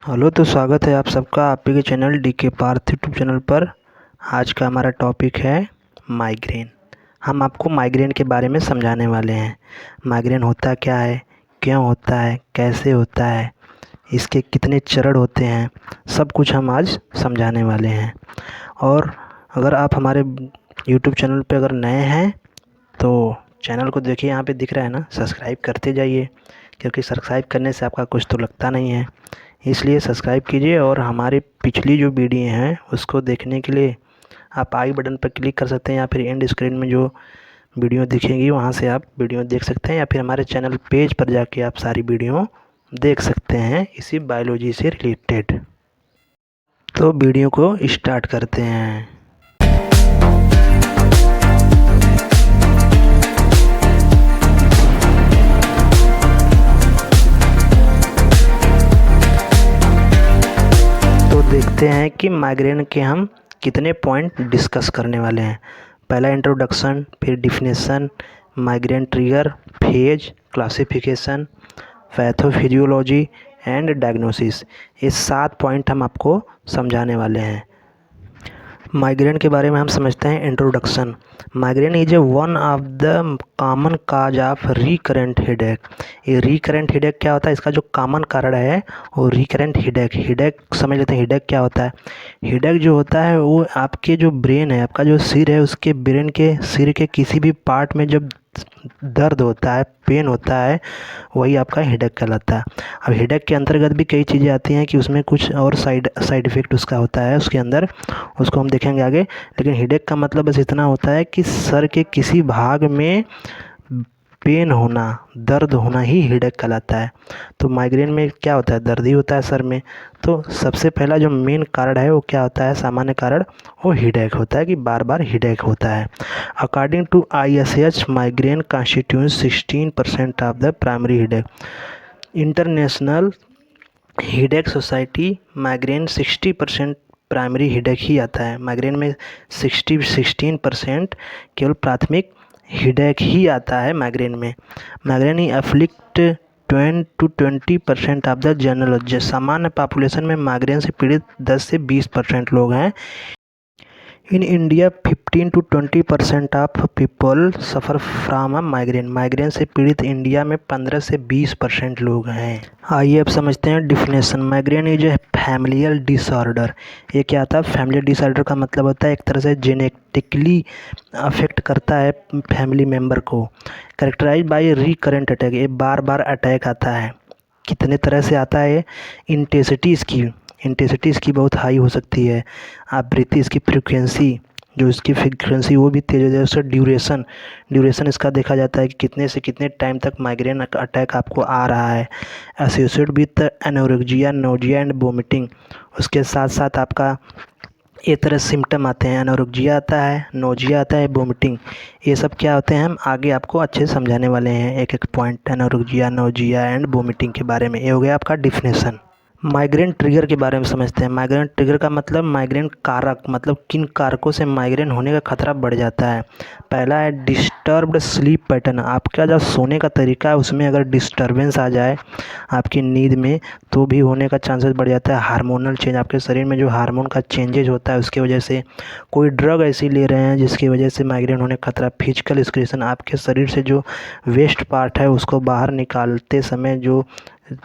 Hello, तो स्वागत है आप सबका आपके के चैनल डी के पार्थ यूट्यूब चैनल पर। आज का हमारा टॉपिक है माइग्रेन। हम आपको माइग्रेन के बारे में समझाने वाले हैं। माइग्रेन होता क्या है, क्यों होता है, कैसे होता है, इसके कितने चरण होते हैं, सब कुछ हम आज समझाने वाले हैं। और अगर आप हमारे यूट्यूब चैनल पर अगर नए हैं तो चैनल को देखिए, यहाँ पे दिख रहा है ना, सब्सक्राइब करते जाइए, क्योंकि सब्सक्राइब करने से आपका कुछ तो लगता नहीं है, इसलिए सब्सक्राइब कीजिए। और हमारी पिछली जो वीडियो हैं उसको देखने के लिए आप आई बटन पर क्लिक कर सकते हैं, या फिर एंड स्क्रीन में जो वीडियो दिखेंगी वहाँ से आप वीडियो देख सकते हैं, या फिर हमारे चैनल पेज पर जाके आप सारी वीडियो देख सकते हैं इसी बायोलॉजी से रिलेटेड। तो वीडियो को स्टार्ट करते हैं। तो देखते हैं कि माइग्रेन के हम कितने पॉइंट डिस्कस करने वाले हैं। पहला इंट्रोडक्शन, फिर definition, migraine trigger, phase, classification, pathophysiology and diagnosis. ये 7 पॉइंट हम आपको समझाने वाले हैं। माइग्रेन के बारे में हम समझते हैं introduction. Migraine is a one of the common cause of recurrent headache. ये रिकरेंट हेडेक क्या होता है, इसका जो कॉमन कारण है वो रिकरेंट हेडेक। हेडेक समझ लेते हैं, हेडेक क्या होता है। हेडेक जो होता है वो आपके जो ब्रेन है, आपका जो सिर है, उसके ब्रेन के सिर के किसी भी पार्ट में जब दर्द होता है, पेन होता है, वही आपका हेडेक कहलाता है। अब हेडेक के अंतर्गत भी कई चीज़ें आती हैं कि उसमें कुछ और साइड इफ़ेक्ट उसका होता है उसके अंदर, उसको हम देखेंगे आगे। लेकिन हेडेक का मतलब बस इतना होता है कि सर के किसी भाग में पेन होना, दर्द होना ही हेडेक कहलाता है। तो माइग्रेन में क्या होता है, दर्द ही होता है सर में। तो सबसे पहला जो मेन कारण है वो क्या होता है, सामान्य कारण, वो हेडेक होता है कि बार बार हेडेक होता है। According to ISH, migraine constitutes 16% of the primary headache. International headache society migraine 60% primary headache ही आता है। माइग्रेन में 16% केवल प्राथमिक हेडेक ही आता है माइग्रेन में। माइग्रेन ही अफ्लिक्ट 20% ऑफ द जनरल। सामान्य पॉपुलेशन में माइग्रेन से पीड़ित 10 से 20% लोग हैं। In India 15 to 20% of people suffer from migraine. Migraine से पीड़ित इंडिया में 15 से 20% लोग हैं। आइए अब समझते हैं डिफिनेशन। माइग्रेन ये जो है फैमिलियल डिसऑर्डर। ये क्या आता है, फैमिली डिसऑर्डर का मतलब होता है एक तरह से जेनेटिकली अफेक्ट करता है फैमिली मेम्बर को। कैरेक्टराइज बाय रिकरेंट अटैक, ये बार बार अटैक आता है। कितने तरह से आता है, इंटेंसिटी इसकी बहुत हाई हो सकती है। आवृत्ति, इसकी फ्रीक्वेंसी, जो इसकी फ्रीक्वेंसी वो भी तेज हो जाए। उसका ड्यूरेशन इसका देखा जाता है कि कितने से कितने टाइम तक माइग्रेन अटैक आपको आ रहा है। Associated with anorexia, nausea and vomiting. उसके साथ साथ आपका ये तरह सिम्टम आते हैं, एनोरेक्सिया आता है, नोजिया आता है, वोमिटिंग। ये सब क्या होते हैं हम आगे आपको अच्छे से समझाने वाले हैं, एक एक point anorexia, nausea and vomiting के बारे में। ये हो गया आपका डिफिनेशन। माइग्रेन ट्रिगर के बारे में समझते हैं। माइग्रेन ट्रिगर का मतलब माइग्रेन कारक, मतलब किन कारकों से माइग्रेन होने का खतरा बढ़ जाता है। पहला है डिस्टर्ब्ड स्लीप पैटर्न। आपका जो सोने का तरीका है उसमें अगर डिस्टर्बेंस आ जाए आपकी नींद में, तो भी होने का चांसेस बढ़ जाता है। हार्मोनल चेंज, आपके शरीर में जो हार्मोन का चेंजेज होता है उसकी वजह से। कोई ड्रग ऐसी ले रहे हैं जिसकी वजह से माइग्रेन होने का खतरा। फिजिकल एक्सक्रीशन, आपके शरीर से जो वेस्ट पार्ट है उसको बाहर निकालते समय जो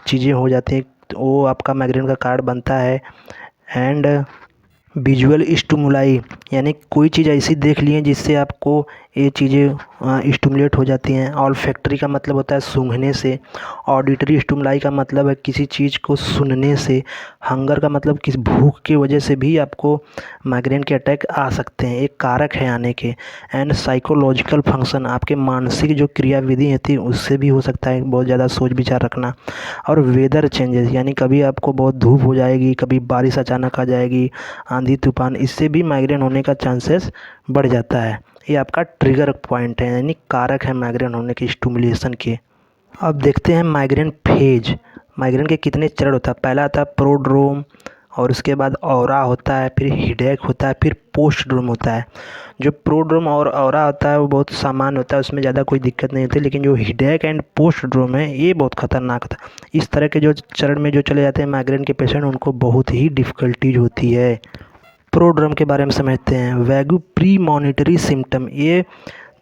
चीज़ें हो जाती हैं, तो वो आपका माइग्रेन का कारण बनता है। एंड विजुअल स्टिमुलाई, यानी कोई चीज़ ऐसी देख लिए जिससे आपको ये चीज़ें स्टिमुलेट हो जाती हैं। ऑल्फैक्टरी का मतलब होता है सूंघने से। ऑडिटरी स्टिमुलाई का मतलब है किसी चीज़ को सुनने से। हंगर का मतलब किसी भूख की वजह से भी आपको माइग्रेन के अटैक आ सकते हैं, एक कारक है आने के। एंड साइकोलॉजिकल फंक्शन, आपके मानसिक जो क्रियाविधि होती है उससे भी हो सकता है, बहुत ज़्यादा सोच विचार रखना। और वेदर चेंजेस, यानी कभी आपको बहुत धूप हो जाएगी, कभी बारिश अचानक आ जाएगी, आंधी तूफान, इससे भी माइग्रेन होने का चांसेस बढ़ जाता है। ये आपका ट्रिगर पॉइंट है, यानी कारक है माइग्रेन होने के स्टिमुलेशन के। अब देखते हैं माइग्रेन फेज। माइग्रेन के कितने चरण होता है। पहला आता है प्रोड्रोम, और उसके बाद औरा होता है, फिर हेडेक होता है, फिर पोस्ट्रोम होता है। जो प्रोड्रोम और औरा होता है वो बहुत सामान्य होता है, उसमें ज़्यादा कोई दिक्कत नहीं होती, लेकिन जो हेडेक एंड पोस्ट्रोम है ये बहुत ख़तरनाक होता है। इस तरह के जो चरण में जो चले जाते हैं माइग्रेन के पेशेंट, उनको बहुत ही डिफ़िकल्टीज होती है। प्रोड्रम के बारे में समझते हैं। वैगू प्री मॉनिटरी सिम्टम, ये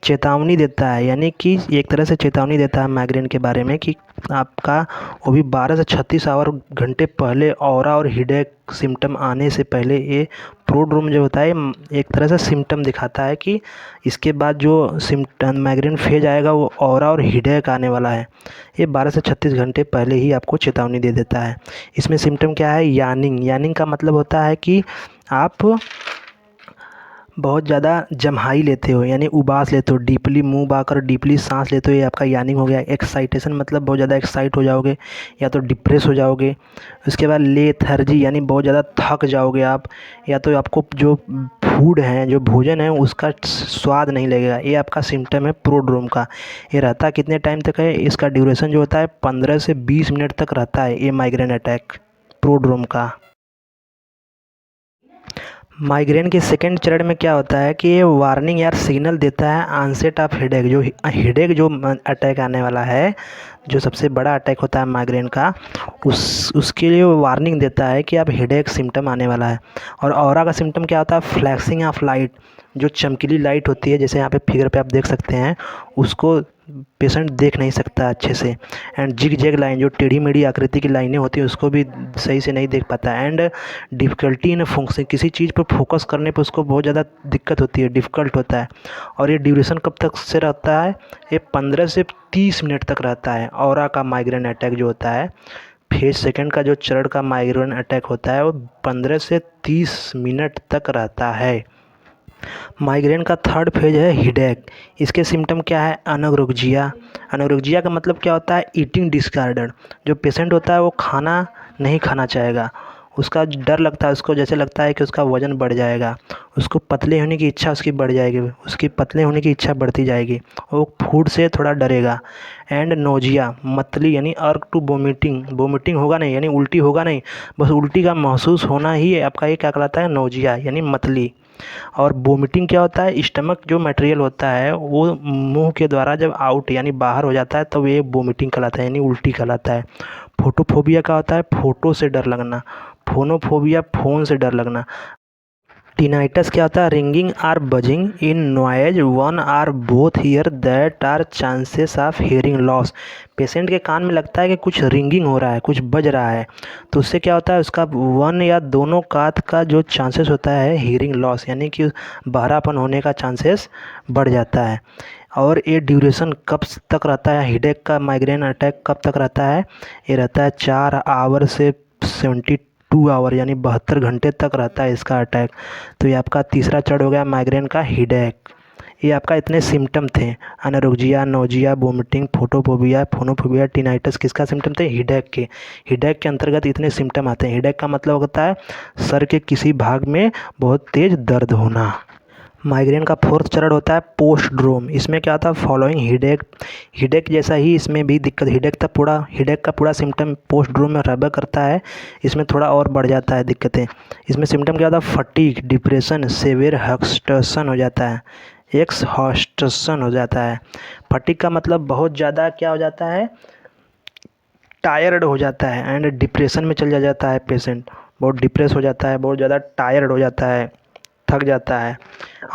चेतावनी देता है, यानी कि एक तरह से चेतावनी देता है माइग्रेन के बारे में कि आपका वो भी 12 से 36 आवर घंटे पहले ऑरा और हेडेक सिम्टम आने से पहले ये प्रोड्रोम जो होता है एक तरह से सिम्टम दिखाता है कि इसके बाद जो सिम्टम माइग्रेन फेज आएगा वो ऑरा और हेडेक आने वाला है। ये 12 से 36 घंटे पहले ही आपको चेतावनी दे देता है। इसमें सिम्टम क्या है? यानिंग। यानिंग का मतलब होता है कि आप बहुत ज़्यादा जम्हाई लेते हो, यानी उबास लेते हो, डीपली मुंह बाकर डीपली सांस लेते हो, ये आपका यानिंग हो गया। एक्साइटेशन मतलब बहुत ज़्यादा एक्साइट हो जाओगे या तो डिप्रेस हो जाओगे। उसके बाद लेथर्जी, यानी बहुत ज़्यादा थक जाओगे आप, या तो आपको जो फूड है, जो भोजन है उसका स्वाद नहीं लगेगा। ये आपका सिम्टम है प्रोड्रोम का। ये रहता कितने टाइम तक है? इसका ड्यूरेशन जो होता है 15 से 20 मिनट तक रहता है ये माइग्रेन अटैक प्रोड्रोम का। माइग्रेन के सेकंड चरण में क्या होता है कि ये वार्निंग या सिग्नल देता है ऑनसेट ऑफ हेडेक। जो हेडेक जो अटैक आने वाला है, जो सबसे बड़ा अटैक होता है माइग्रेन का, उसके लिए वो वार्निंग देता है कि अब हेडेक सिम्टम आने वाला है। और ऑरा का सिम्टम क्या होता है? फ्लैशिंग ऑफ लाइट, जो चमकीली लाइट होती है, जैसे यहाँ पे फिगर पे आप देख सकते हैं, उसको पेशेंट देख नहीं सकता अच्छे से। एंड जिग जैग लाइन, जो टेढ़ी मेढ़ी आकृति की लाइनें होती हैं उसको भी सही से नहीं देख पाता। एंड डिफ़िकल्टी इन फोकसिंग, किसी चीज़ पर फोकस करने पर उसको बहुत ज़्यादा दिक्कत होती है, डिफ़िकल्ट होता है। और ये ड्यूरेशन कब तक से रहता है? ये 15 से 30 मिनट तक रहता है। ऑरा का माइग्रेन अटैक जो होता है, फेज सेकंड का जो चरण का माइग्रेन अटैक होता है वो 15 से 30 मिनट तक रहता है। माइग्रेन का थर्ड फेज है हेडेक। इसके सिम्टम क्या है? अनोरेक्सिया। अनोरेक्सिया का मतलब क्या होता है? Eating disorder. जो पेशेंट होता है वो खाना नहीं खाना चाहेगा, उसका डर लगता है, उसको जैसे लगता है कि उसका वज़न बढ़ जाएगा, उसको पतले होने की इच्छा उसकी बढ़ जाएगी, उसकी पतले होने की इच्छा बढ़ती जाएगी, वो फूड से थोड़ा डरेगा। एंड नोजिया, मतली, यानी अर्क टू वोमिटिंग। वोमिटिंग होगा नहीं, यानी उल्टी होगा नहीं, बस उल्टी का महसूस होना ही आपका ये क्या कहलाता है? नोजिया, यानी मतली। और वोमिटिंग क्या होता है? स्टमक जो मटेरियल होता है वो मुंह के द्वारा जब आउट यानी बाहर हो जाता है तब ये वोमिटिंग कहलाता है, यानी उल्टी कहलाता है। फोटोफोबिया क्या होता है? फोटो से डर लगना। फोनोफोबिया, फ़ोन से डर लगना। टिनाइटस क्या होता है? Ringing or buzzing in noise one or both ear that are chances of hearing loss. Patient के कान में लगता है कि कुछ रिंगिंग हो रहा है, कुछ बज रहा है, तो उससे क्या होता है? उसका वन या दोनों कान का जो चांसेस होता है हियरिंग लॉस, यानी कि बहरापन होने का चांसेस बढ़ जाता है। और ये ड्यूरेशन कब तक रहता है? हेडेक का माइग्रेन अटैक कब तक रहता है? ये रहता है 4 आवर से 72 आवर, यानी 72 घंटे तक रहता है इसका अटैक। तो ये आपका तीसरा चरण हो गया माइग्रेन का, हेडेक। ये आपका इतने सिम्टम थे, anorexia, nausea, vomiting, photophobia, phonophobia, tinnitus, किसका सिम्टम थे? हेडेक के। हेडेक के अंतर्गत इतने सिम्टम आते हैं। हेडेक का मतलब होता है सर के किसी भाग में बहुत तेज़ दर्द होना। माइग्रेन का फोर्थ चरण होता है पोस्ट्रोम। इसमें क्या होता है? Following headache. हेडेक जैसा ही इसमें भी दिक्कत, हेडेक का पूरा सिम्टम पोस्ट्रोम में रहबा करता है, इसमें थोड़ा और बढ़ जाता है दिक्कतें। इसमें सिम्टम क्या होता है? फटीग, डिप्रेशन, सेवियर एक्सहॉस्टेशन हो जाता है, एक्सहॉस्टेशन हो जाता है। फटीग का मतलब बहुत ज़्यादा क्या हो जाता है? टायर्ड हो जाता है। एंड डिप्रेशन में चल जाता है पेशेंट, बहुत डिप्रेस हो जाता है, बहुत ज़्यादा टायर्ड हो जाता है, थक जाता है।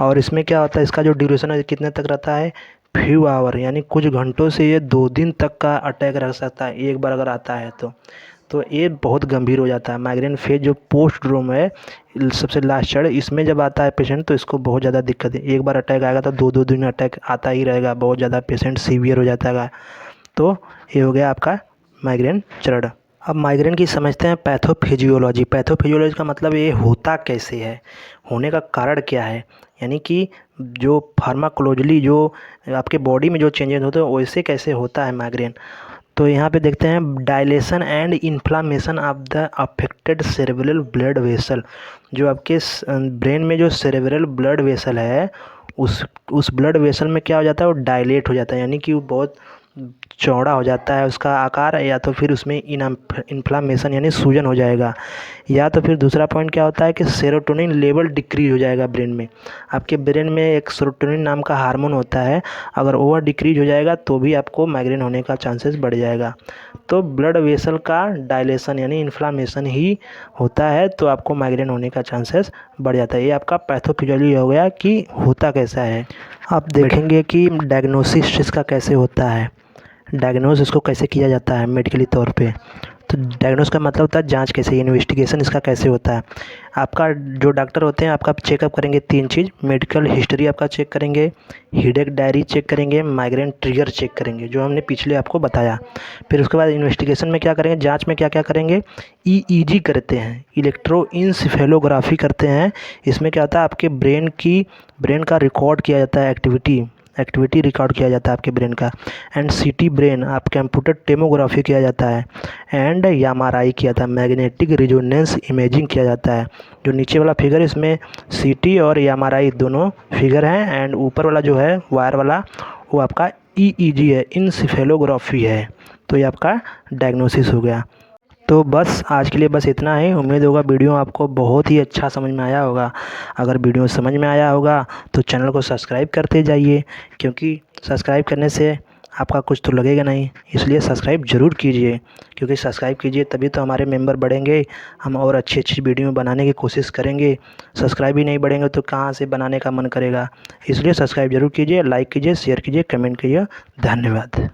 और इसमें क्या होता है? इसका जो ड्यूरेशन है कितने तक रहता है? फ्यू आवर, यानी कुछ घंटों से ये 2 दिन तक का अटैक रह सकता है एक बार अगर आता है तो ये बहुत गंभीर हो जाता है। माइग्रेन फेज जो पोस्ट्रोम है, सबसे लास्ट चरण, इसमें जब आता है पेशेंट तो इसको बहुत ज़्यादा दिक्कत है। एक बार अटैक आएगा तो 2-2 दिन अटैक आता ही रहेगा, बहुत ज़्यादा पेशेंट सीवियर हो जाता है। तो ये हो गया आपका माइग्रेन चरण। अब माइग्रेन की समझते हैं पैथोफिजियोलॉजी। पैथोफिजियोलॉजी का मतलब ये होता कैसे है, होने का कारण क्या है, यानी कि जो फार्माकोलॉजिकली जो आपके बॉडी में जो चेंजेस होते हैं वैसे कैसे होता है माइग्रेन। तो यहाँ पे देखते हैं dilation and inflammation of the affected cerebral blood vessel. जो आपके ब्रेन में जो सेरेब्रल ब्लड वेसल है उस ब्लड वेसल में क्या हो जाता है? वो डायलेट हो जाता है, यानी कि वो बहुत चौड़ा हो जाता है उसका आकार, या तो फिर उसमें इन्फ्लामेशन यानी सूजन हो जाएगा, या तो फिर दूसरा पॉइंट क्या होता है कि सेरोटोनिन लेवल डिक्रीज हो जाएगा ब्रेन में। आपके ब्रेन में एक सेरोटोनिन नाम का हार्मोन होता है, अगर ओवर डिक्रीज हो जाएगा तो भी आपको माइग्रेन होने का चांसेस बढ़ जाएगा। तो ब्लड वेसल का डायलेशन यानी इन्फ्लामेशन ही होता है तो आपको माइग्रेन होने का चांसेस बढ़ जाता है। ये आपका पैथोफिजियोलॉजी हो गया कि होता कैसा है। आप देखेंगे कि डायग्नोसिस इसका कैसे होता है, डायग्नोस इसको कैसे किया जाता है मेडिकली तौर पे। तो डायग्नोस का मतलब होता है जांच कैसे, इन्वेस्टिगेशन इसका कैसे होता है। आपका जो डॉक्टर होते हैं आपका चेकअप करेंगे 3 चीज़, मेडिकल हिस्ट्री आपका चेक करेंगे, हेडेक डायरी चेक करेंगे, माइग्रेन ट्रिगर चेक करेंगे जो हमने पिछले आपको बताया। फिर उसके बाद इन्वेस्टिगेशन में क्या करेंगे, जांच में क्या क्या करेंगे, ईईजी करते हैं, इलेक्ट्रोइंसेफेलोग्राफी करते हैं। इसमें क्या होता है आपके ब्रेन का रिकॉर्ड किया जाता है, एक्टिविटी रिकॉर्ड किया जाता है आपके ब्रेन का। एंड सीटी ब्रेन आप कंप्यूटर टेमोग्राफी किया जाता है, एंड एमआरआई किया जाता है, मैग्नेटिक रिजोनेंस इमेजिंग किया जाता है। जो नीचे वाला फिगर है इसमें सीटी और एमआरआई दोनों फिगर हैं, एंड ऊपर वाला जो है वायर वाला वो आपका ईईजी है, इंसेफेलोग्राफी है। तो ये आपका डायग्नोसिस हो गया। तो बस आज के लिए बस इतना ही। उम्मीद होगा वीडियो आपको बहुत ही अच्छा समझ में आया होगा। अगर वीडियो समझ में आया होगा तो चैनल को सब्सक्राइब करते जाइए, क्योंकि सब्सक्राइब करने से आपका कुछ तो लगेगा नहीं, इसलिए सब्सक्राइब ज़रूर कीजिए, क्योंकि सब्सक्राइब कीजिए तभी तो हमारे मेंबर बढ़ेंगे, हम और अच्छी अच्छी वीडियो बनाने की कोशिश करेंगे। सब्सक्राइब ही नहीं बढ़ेंगे तो कहाँ से बनाने का मन करेगा। इसलिए सब्सक्राइब ज़रूर कीजिए, लाइक कीजिए, शेयर कीजिए, कमेंट कीजिए। धन्यवाद।